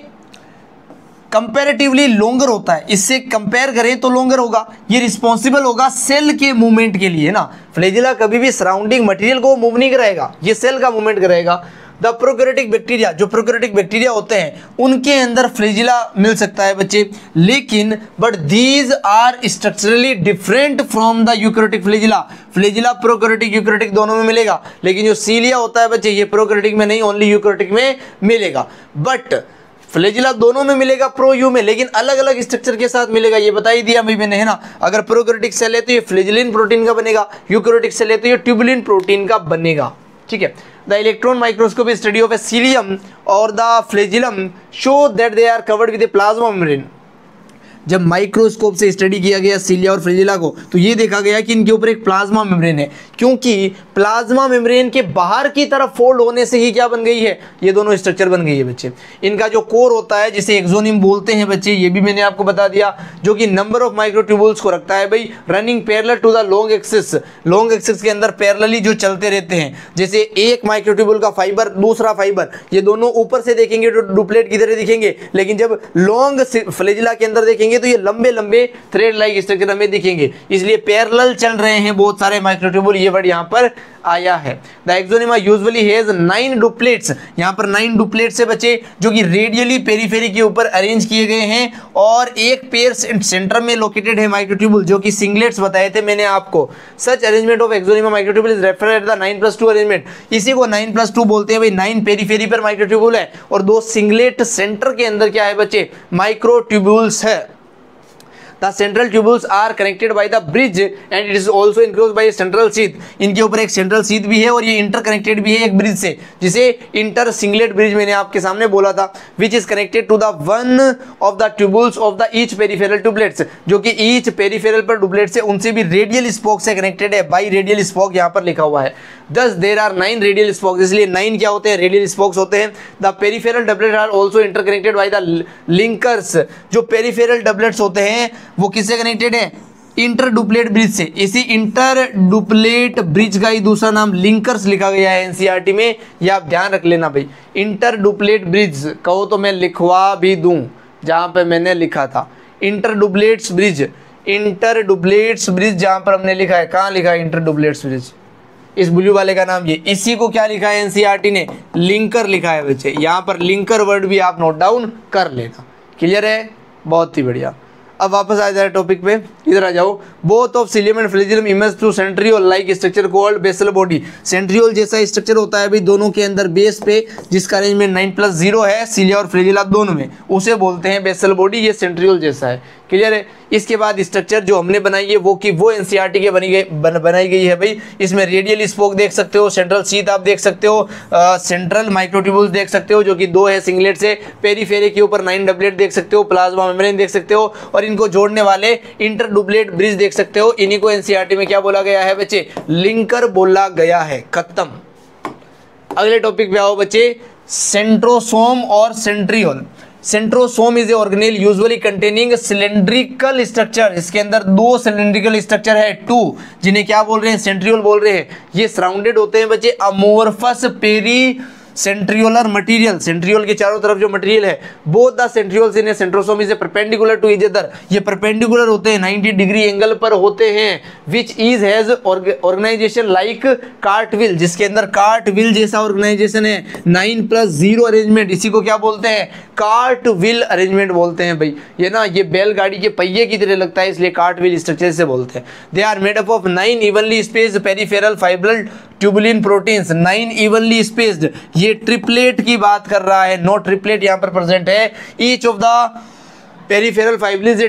कंपैरेटिवली लॉन्गर होता है, इससे कंपेयर करें तो लॉन्गर होगा। ये रिस्पॉन्सिबल होगा सेल के मूवमेंट के लिए, ना। फ्लेजिला कभी भी सराउंडिंग मटेरियल को मूव नहीं कराएगा, ये सेल का मूवमेंट कराएगा। द प्रोकैरियोटिक बैक्टीरिया, जो प्रोकैरियोटिक बैक्टीरिया होते हैं उनके अंदर फ्लेजिला मिल सकता है बच्चे, लेकिन but these are structurally different from the eukaryotic flagella. Flagella prokaryotic eukaryotic दोनों में मिलेगा, लेकिन जो सीलिया होता है बच्चे ये प्रोकैरियोटिक में नहीं, ओनली यूकैरियोटिक में मिलेगा। बट फ्लैजिला दोनों में मिलेगा, प्रो यू में, लेकिन अलग अलग स्ट्रक्चर के साथ मिलेगा, ये बता ही दिया भाई मैंने, है ना। अगर प्रोकैरियोटिक सेल है तो ये फ्लैजिलिन प्रोटीन का बनेगा, यूकैरियोटिक सेल है तो ये ट्यूबुलिन प्रोटीन का बनेगा, ठीक है। The electron microscope study of a cilium और the flagellum show that they are covered with a plasma membrane. जब माइक्रोस्कोप से स्टडी किया गया सीलिया और फ्लैजिला को, तो ये देखा गया कि इनके ऊपर एक प्लाज्मा मेम्ब्रेन है, क्योंकि प्लाज्मा मेम्ब्रेन के बाहर की तरफ फोल्ड होने से ही क्या बन गई है, ये दोनों स्ट्रक्चर बन गई है बच्चे। इनका जो कोर होता है जिसे एक्सोनिम बोलते हैं बच्चे, ये भी मैंने आपको बता दिया, जो कि नंबर ऑफ माइक्रोट्यूबुल्स को रखता है भाई, running parallel to the long axis, long axis के अंदर पैरेलली जो चलते रहते हैं। जैसे एक माइक्रोट्यूबुल का फाइबर, दूसरा फाइबर, ये दोनों ऊपर से देखेंगे तो डुप्लेट की तरह दिखेंगे, लेकिन जब लॉन्ग फ्लैजिला के अंदर देखेंगे तो ये लंबे लंबे थ्रेड लाइक स्ट्रक्चर हमें दिखेंगे, इसलिए पैरेलल चल रहे हैं बहुत सारे माइक्रोट्यूबुल, ये वर्ड यहाँ पर आया है। द एक्सोनिमा यूजुअली हैज 9 डुप्लेट्स, यहाँ पर 9 डुप्लेट्स से बचे, जो कि रेडियली पेरीफेरी के ऊपर अरेंज किए गए हैं, और एक पेयर सेंटर में लोकेटेड है माइक्रोट्यूबुल, जो कि सिंगलेट्स बताए थे मैंने आपको। Such arrangement of axoneme microtubule is referred at the 9+2 arrangement, इसी को 9+2 बोलते हैं भाई। 9 पेरीफेरी पर माइक्रोट्यूबुल है और 2 सिंगलेट सेंटर के अंदर क्या है बच्चे, माइक्रोट्यूबुल्स है। The central tubules are connected by the bridge and it is also enclosed by a central sheath. इनके ऊपर एक central sheath भी है और ये interconnected भी है एक ब्रिज से, जिसे इंटर सिंगलेट ब्रिज मैंने आपके सामने बोला था, which is connected to the one of the tubules of the each peripheral tubulets, जो कि each peripheral पर डुप्लेट से उनसे भी रेडियल स्पोक से कनेक्टेड है, बाई रेडियल स्पोक यहाँ पर लिखा हुआ है। Thus there are 9 radial spokes, इसलिए 9 क्या होते हैं, रेडियल स्पोक्स होते हैं। The peripheral doublets are also interconnected by the linkers, जो पेरिफेरल डबलेट्स होते हैं वो किससे कनेक्टेड है, इंटर डुप्लेट ब्रिज से। इसी इंटर डुप्लेट ब्रिज का ही दूसरा नाम लिंकर्स लिखा गया है एनसीईआरटी में, ये आप ध्यान रख लेना भाई। इंटर डुप्लेट ब्रिज कहो तो मैं लिखवा भी दूं जहां पे मैंने लिखा था इंटर डुप्लेट्स ब्रिज, इंटर डुप्लेट्स ब्रिज जहां पर हमने लिखा है, कहाँ लिखा है इंटर डुप्लेट्स ब्रिज, इस ब्लू वाले का नाम ये, इसी को क्या लिखा है एनसीईआरटी ने, लिंकर लिखा है बच्चे। यहाँ पर लिंकर वर्ड भी आप नोट डाउन कर लेना, क्लियर है, बहुत ही बढ़िया। अब वापस आ जाए टॉपिक पे, इधर आ जाओ। Both of cilium and flagellum emerge through centriole like structure called basal body. Centriole जैसा स्ट्रक्चर होता है भाई दोनों के अंदर बेस पे, जिसका अरेंजमेंट 9+0 है सीलिया और फ्लैजिला दोनों में, उसे बोलते हैं बेसल बॉडी, ये सेंट्रियोल जैसा है, क्लियर है। इसके बाद स्ट्रक्चर जो हमने बनाई है वो एनसीईआरटी के बनाई गई है भाई। इसमें रेडियल स्पोक देख सकते हो, सेंट्रल शीथ आप देख सकते हो, सेंट्रल माइक्रोट्यूबुल्स देख सकते हो जो कि 2 है सिंगलेट से, पेरीफेरी के ऊपर 9 डबलेट देख सकते हो, प्लाज्मा मेम्ब्रेन देख सकते हो, और इनको जोड़ने वाले इंटर डुप्लेट ब्रिज देख सकते हो। इन्हीं को एनसीईआरटी में क्या बोला गया है बच्चे, लिंकर बोला गया है, खत्म। अगले टॉपिक पे आओ बच्चे, सेंट्रोसोम और centriole. Centrosome is A organelle usually containing cylindrical structure, इसके अंदर 2 सिलेंड्रिकल स्ट्रक्चर है, 2, जिन्हें क्या बोल रहे हैं, सेंट्रियोल बोल रहे हैं। ये सराउंडेड होते हैं बच्चे amorphous pericentriolar material, centriole के चारों तरफ जो मटेरियल है, both the centrioles in a centrosome is a perpendicular to each other, ये परपेंडिकुलर होते हैं, 90 डिग्री एंगल पर होते हैं। Which is has organisation like cartwheel, जिसके अंदर कार्टविल जैसा ऑर्गेनाइजेशन है, 9+0 अरेंजमेंट, इसी को क्या बोलते हैं, कार्टविल अरेंजमेंट बोलते हैं भाई। ये ना ये बैलगाड़ी के पहिए की तरह लगता है, इसलिए कार्टविल स्ट्रक्चर से बोलते हैं। They are made up of 9 evenly spaced peripheral fibril tubulin proteins, 9 evenly spaced, ये ट्रिपलेट की बात कर रहा है, नो ट्रिपलेट यहाँ पर प्रेजेंट है। Each of the peripheral fibrils ये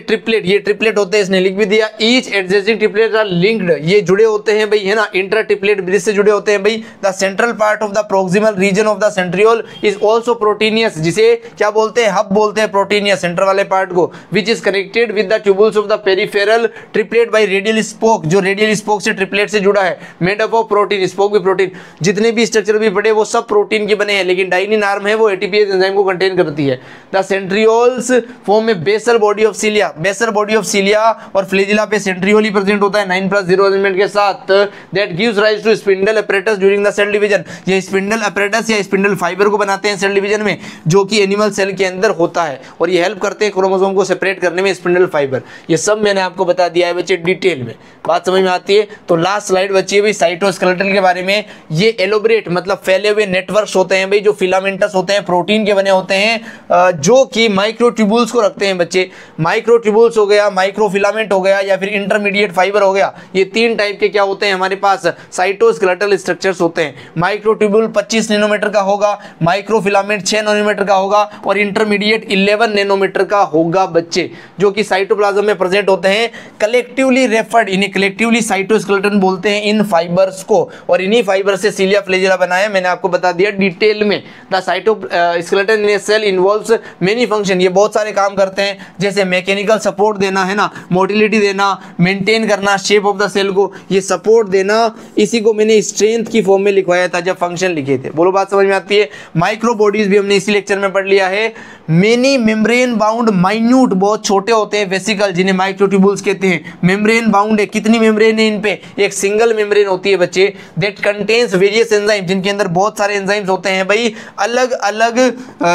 ट्रिपलेट होते हैं, इसने लिख भी दिया। Each adjacent triplet are linked, ये जुड़े होते हैं भाई, है ना, इंटर ट्रिपलेट ब्रिज से जुड़े होते हैं भाई। The central part of the proximal region of the centriole is also proteinaceous, जिसे क्या बोलते हैं, हब बोलते हैं प्रोटीनियस, सेंटर वाले पार्ट को, which is connected with the tubules of the peripheral triplet bye radial spoke, जो रेडियल स्पोक से ट्रिपलेट से जुड़ा है, made up of protein, spoke भी प्रोटीन, जितने भी स्ट्रक्चर भी पड़े वो सब प्रोटीन के बने हैं, लेकिन डाइनिन आर्म है वो एटीपीएस एंजाइम को कंटेन करती है। द सेंट्रियोल्स फॉर्म में basal body of cilia, basal body of cilia और फ्लैजिला पे सेंट्रियोल ही प्रेजेंट होता है 9+0 अरेंजमेंट के साथ। That gives rise to spindle apparatus during the cell division, ये स्पिंडल अपैरेटस या स्पिंडल फाइबर को बनाते हैं सेल डिवीजन में, जो कि एनिमल सेल के अंदर होता है, और ये हेल्प करते हैं क्रोमोसोम को सेपरेट करने में, स्पिंडल फाइबर। ये सब मैंने आपको बता दिया है बच्चे डिटेल में, बात समझ में आती है। तो लास्ट स्लाइड बच्ची है भाई साइटोस्केलेटल के बारे में। ये एलोबरेट मतलब फैले हुए नेटवर्क्स होते हैं भाई, जो फिलामेंटस होते हैं, प्रोटीन के बने होते हैं, जो कि माइक्रोट्यूबुल्स को रखते हैं हैं बच्चे, माइक्रोट्यूबुल्स हो गया, माइक्रोफिलामेंट हो गया, या फिर इंटरमीडिएट फाइबर हो गया। ये 3 टाइप के क्या होते हैं हमारे पास, साइटोस्केलेटल स्ट्रक्चर्स होते हैं। माइक्रोट्यूबुल 25 नैनोमीटर का होगा, माइक्रोफिलामेंट 6 नैनोमीटर का होगा, और इंटरमीडिएट 11 नैनोमीटर का होगा बच्चे, जो कि साइटोप्लाज्म में प्रेजेंट होते हैं। कलेक्टिवली रेफर्ड, इन्हें कलेक्टिवली साइटोस्केलेटन बोलते हैं इन फाइबर्स को, और इन्हीं फाइबर से सीलिया फ्लेजिला बना है। मैंने आपको बता दिया डिटेल में। The cytoskeleton in a cell involves many function, ये बहुत सारे काम करते हैं, जैसे मैकेनिकल सपोर्ट देना है ना, मोटिलिटी देना, मेंटेन करना शेप ऑफ द सेल को, ये सपोर्ट देना। इसी को मैंने स्ट्रेंथ की फॉर्म में लिखवाया था जब फंक्शन लिखे थे। बोलो बात समझ में आती है। माइक्रो बॉडीज भी हमने इसी लेक्चर में पढ़ लिया है। मेनी मेम्ब्रेन बाउंड माइन्यूट, बहुत छोटे होते हैं वेसिकल, जिन्हें माइक्रोट्यूबुल्स कहते हैं। मेम्ब्रेन बाउंड है, कितनी मेम्ब्रेन है इन पे, एक सिंगल मेम्ब्रेन होती है बच्चे। दैट कंटेन्स वेरियस एंजाइम, जिनके अंदर बहुत सारे एंजाइम्स होते हैं भाई। अलग अलग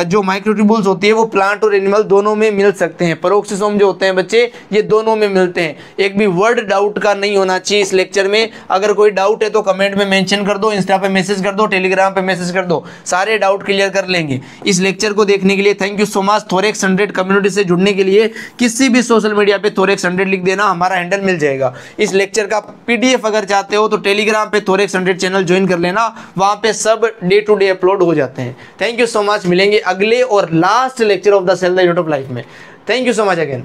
जो माइक्रोट्यूबुल्स होती है वो प्लांट और एनिमल दोनों में मिल सकते हैं। पेरोक्सिसोम जो होते हैं बच्चे, ये दोनों में मिलते हैं। एक भी वर्ड डाउट का नहीं होना चाहिए इस लेक्चर में। अगर कोई डाउट है तो कमेंट में मेंशन कर दो, इंस्टा पे मैसेज कर दो, टेलीग्राम पे मैसेज कर दो, सारे डाउट क्लियर कर लेंगे। इस लेक्चर को देखने के लिए thank you so much. Thorax 100 community से जुड़ने के लिए किसी भी सोशल मीडिया पे थोरेक्स 100 लिख देना, हमारा हैंडल मिल जाएगा। इस लेक्चर का पीडीएफ अगर चाहते हो तो टेलीग्राम पे थोरेक्स 100 चैनल ज्वाइन कर लेना, वहां पे सब डे टू डे अपलोड हो जाते हैं। Thank you so much. मिलेंगे अगले और last lecture of the cell the unit of life में। Thank you so much again.